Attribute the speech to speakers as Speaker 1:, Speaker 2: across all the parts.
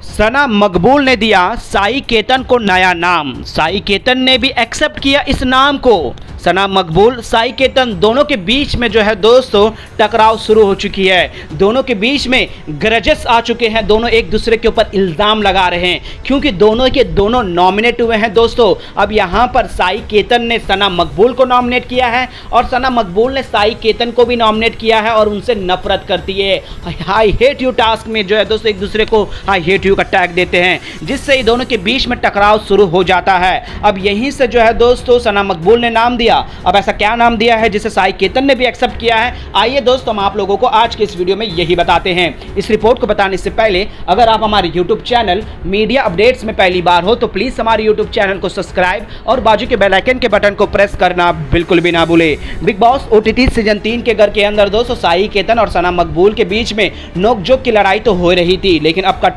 Speaker 1: सना मकबूल ने दिया साई केतन को नया नाम। साई केतन ने भी एक्सेप्ट किया इस नाम को। सना मकबूल साई केतन दोनों के बीच में जो है दोस्तों टकराव शुरू हो चुकी है। दोनों के बीच में ग्रजेस आ चुके हैं। दोनों एक दूसरे के ऊपर इल्ज़ाम लगा रहे हैं क्योंकि दोनों के दोनों नॉमिनेट हुए हैं दोस्तों। अब यहाँ पर साई केतन ने सना मकबूल को नॉमिनेट किया है और सना मकबूल ने साई केतन को भी नॉमिनेट किया है और उनसे नफरत करती है। आई हेट यू टास्क में जो है दोस्तों एक दूसरे को आई हेट यू का टैग देते हैं, जिससे ये दोनों के बीच में टकराव शुरू हो जाता है। अब यहीं से जो है दोस्तों सना मकबूल ने नाम दिया। अब ऐसा क्या नाम दिया है जिसे साई केतन ने भी एक्सेप्ट किया है? आइए दोस्तों हम आप लोगों को आज के इस वीडियो में यही बताते हैं। इस रिपोर्ट को बताने से पहले अगर आप हमारे यूट्यूब चैनल मीडिया अपडेट्स में पहली बार हो तो प्लीज हमारे यूट्यूब चैनल को सब्सक्राइब और बाजू के बेल आइकन के बटन को प्रेस करना बिल्कुल भी ना भूले। बिग बॉस ओटीटी सीजन 3 के घर के अंदर दोस्तों साई केतन और सना मकबूल के बीच में नोकझोंक की लड़ाई तो हो रही थी, लेकिन अब का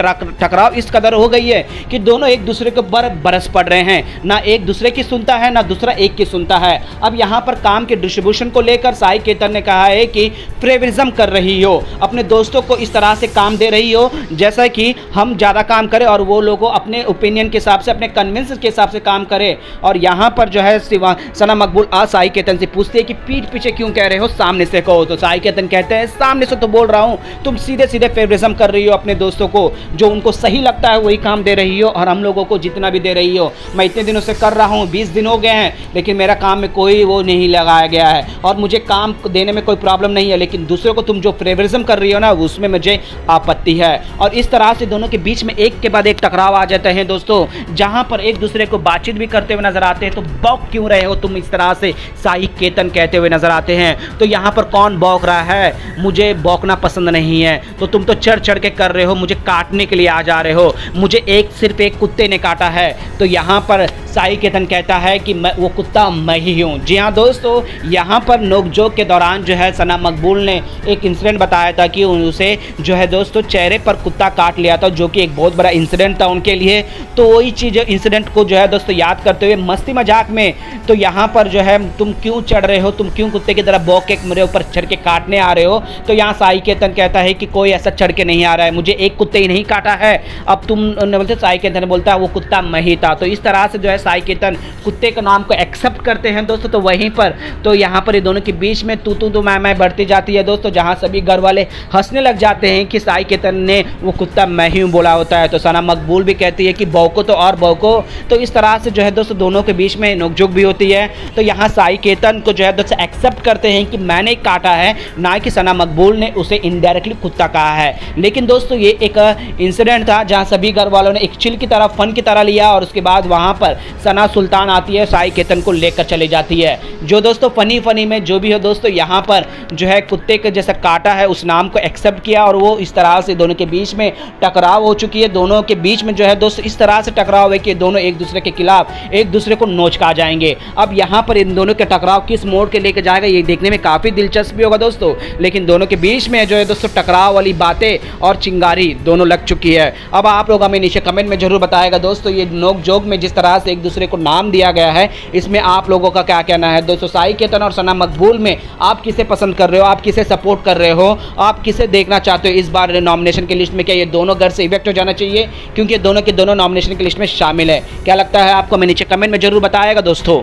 Speaker 1: टकराव इस कदर हो गई है कि दोनों एक दूसरे के ऊपर बरस पड़ रहे हैं। ना एक दूसरे की सुनता है ना दूसरा एक की सुनता है। अब यहाँ पर काम के डिस्ट्रीब्यूशन को लेकर साई केतन ने कहा है कि फेवरिज्म कर रही हो, अपने दोस्तों को इस तरह से काम दे रही हो जैसा कि हम ज़्यादा काम करें और वो लोगों अपने ओपिनियन के हिसाब से अपने कन्विंस के हिसाब से काम करें। और यहाँ पर जो है सना मकबूल साई केतन से पूछती है कि पीठ पीछे क्यों कह रहे हो, सामने से कहो। तो साई केतन कहते हैं सामने से तो बोल रहा हूँ, तुम सीधे सीधे फेवरिज्म कर रही हो अपने दोस्तों को, जो उनको सही लगता है वही काम दे रही हो और हम लोगों को जितना भी दे रही हो। मैं इतने दिनों से कर रहा हूँ, 20 दिन हो गए हैं, लेकिन मेरा काम में कोई वो नहीं लगाया गया है और मुझे काम देने में कोई प्रॉब्लम नहीं है, लेकिन दूसरों को तुम जो फेवरिज्म कर रही हो ना उसमें मुझे आपत्ति है। और इस तरह से दोनों के बीच में एक के बाद एक टकराव आ जाते हैं दोस्तों, जहां पर एक दूसरे को बातचीत भी करते हुए नजर आते हैं। तो बौक क्यों रहे हो तुम, इस तरह से साई केतन कहते हुए नजर आते हैं। तो यहाँ पर कौन बौक रहा है? मुझे बौकना पसंद नहीं है, तो तुम तो चढ़ चढ़ के कर रहे हो, मुझे काटने के लिए आ जा रहे हो, मुझे सिर्फ एक कुत्ते ने काटा है। तो यहाँ पर साई केतन कहता है कि वो कुत्ता मैं ही हूँ। जी हाँ दोस्तों, यहाँ पर नोकझोंक के दौरान जो है सना मकबूल ने एक इंसिडेंट बताया था कि उसे जो है दोस्तों चेहरे पर कुत्ता काट लिया था, जो कि एक बहुत बड़ा इंसिडेंट था उनके लिए। तो वही चीज़ इंसिडेंट को जो है दोस्तों याद करते हुए मस्ती मजाक में तो यहाँ पर जो है तुम क्यों चढ़ रहे हो, तुम क्यों कुत्ते की तरह बौक के मेरे ऊपर चढ़ के काटने आ रहे हो? तो यहाँ साई केतन कहता है कि कोई ऐसा चढ़ के नहीं आ रहा है, मुझे एक कुत्ते ही नहीं काटा है। अब तुम बोलते साई केतन बोलता है वो कुत्ता मैं ही था। तो इस तरह से जो है साई केतन कुत्ते के नाम को एक्सेप्ट करते हैं दोस्तों। तो वहीं पर तो यहाँ पर ये दोनों के बीच में तू मैं बढ़ती जाती है दोस्तों, जहाँ सभी घर वाले हंसने लग जाते हैं कि साई केतन ने वो कुत्ता मैं ही हूँ बोला होता है। तो सना मकबूल भी कहती है कि भौंको तो और भौंको। तो इस तरह से जो है दोस्तों दोनों के बीच में नोकझोंक भी होती है। तो यहाँ साई केतन को जो है दोस्तों एक्सेप्ट करते हैं कि मैंने काटा है, ना कि सना मकबूल ने उसे इनडायरेक्टली कुत्ता कहा है। लेकिन दोस्तों ये एक इंसिडेंट था जहाँ सभी घर वालों ने एक चिल की तरह फन की तरह लिया और उसके बाद वहाँ पर सना सुल्तान आती है, साई केतन को लेकर चले जाती है। जो दोस्तों फनी में जो भी हो दोस्तों यहाँ पर जो है कुत्ते के जैसा काटा है उस नाम को एक्सेप्ट किया और वो इस तरह से दोनों के बीच में टकराव हो चुकी है। दोनों के बीच में जो है दोस्तों इस तरह से टकराव है कि दोनों एक दूसरे के खिलाफ एक दूसरे को नोच का जाएंगे। अब यहाँ पर इन दोनों के टकराव किस मोड़ के लेके जाएगा ये देखने में काफ़ी दिलचस्पी होगा दोस्तों। लेकिन दोनों के बीच में जो है दोस्तों टकराव वाली बातें और चिंगारी दोनों लग चुकी है। अब आप लोग हमें नीचे कमेंट में जरूर बताएगा दोस्तों ये नोकझोंक में जिस तरह से एक दूसरे को नाम दिया गया है इसमें आप लोगों का क्या कहना है दोस्तों। साई केतन और सना मकबूल में आप किसे पसंद कर रहे हो, आप किसे सपोर्ट कर रहे हो, आप किसे देखना चाहते हो इस बार नॉमिनेशन की लिस्ट में? क्या ये दोनों घर से इवेक्ट हो जाना चाहिए क्योंकि दोनों के दोनों नॉमिनेशन की लिस्ट में शामिल है? क्या लगता है आपको? हमें नीचे कमेंट में जरूर बताएगा दोस्तों।